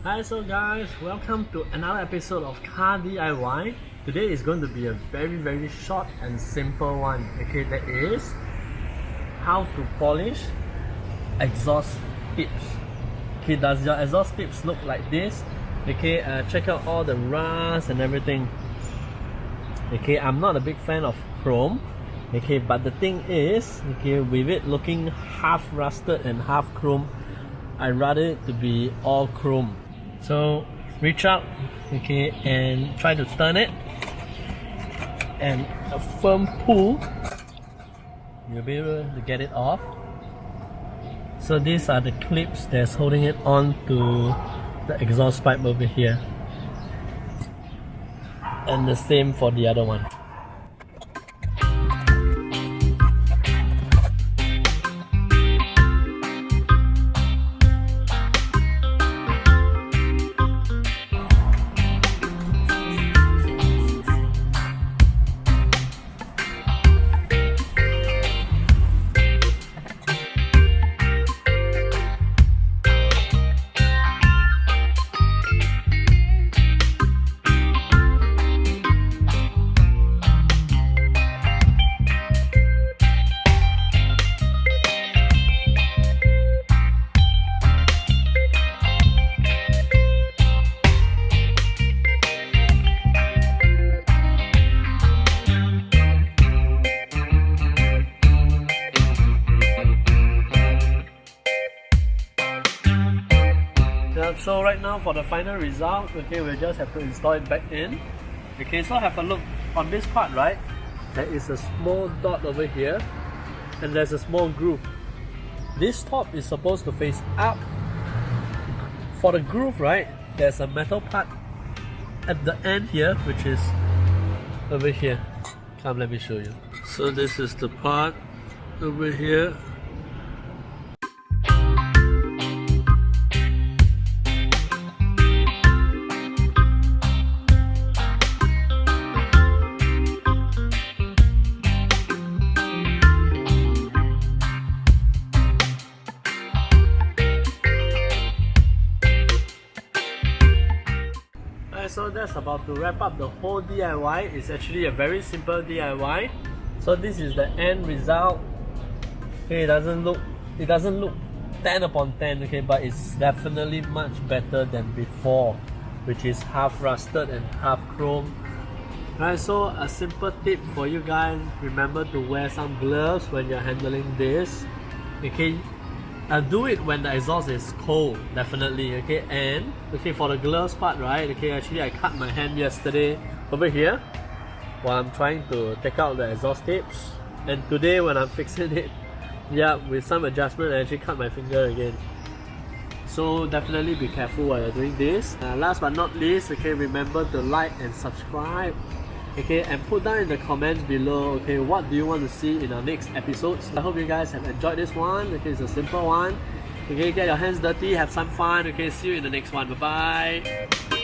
Hi, so guys, welcome to another episode of Car DIY. Today is going to be a very short and simple one. Okay, that is how to polish exhaust tips. Okay, does your exhaust tips look like this? Okay, check out all the rust and everything. Okay, I'm not a big fan of chrome. Okay, but the thing is, okay, with it looking half rusted and half chrome, I'd rather it to be all chrome. So reach out, okay, and try to turn it, and a firm pull, you'll be able to get it off. So these are the clips that's holding it on to the exhaust pipe over here, and the same for the other one. So right now for the final result, okay, we'll just have to install it back in. Okay, so have a look on this part, right? There is a small dot over here and there's a small groove. This top is supposed to face up. For the groove, right, there's a metal part at the end here, which is over here. Come, let me show you. So this is the part over here. So that's about to wrap up the whole DIY. It's actually a very simple DIY. So this is the end result. Okay, it doesn't look 10 upon 10, okay, but it's definitely much better than before, which is half rusted and half chrome. Alright, so a simple tip for you guys, remember to wear some gloves when you're handling this. Okay, do it when the exhaust is cold, definitely. Okay, and okay, for the gloves part, right, okay, actually I cut my hand yesterday over here while I'm trying to take out the exhaust tips, and today when I'm fixing it, yeah, with some adjustment I actually cut my finger again. So definitely be careful while you're doing this. Last but not least, okay, remember to like and subscribe. Okay, and put down in the comments below, okay, what do you want to see in our next episodes. I hope you guys have enjoyed this one. Okay, it's a simple one. Okay, get your hands dirty, have some fun. Okay, see you in the next one. Bye bye.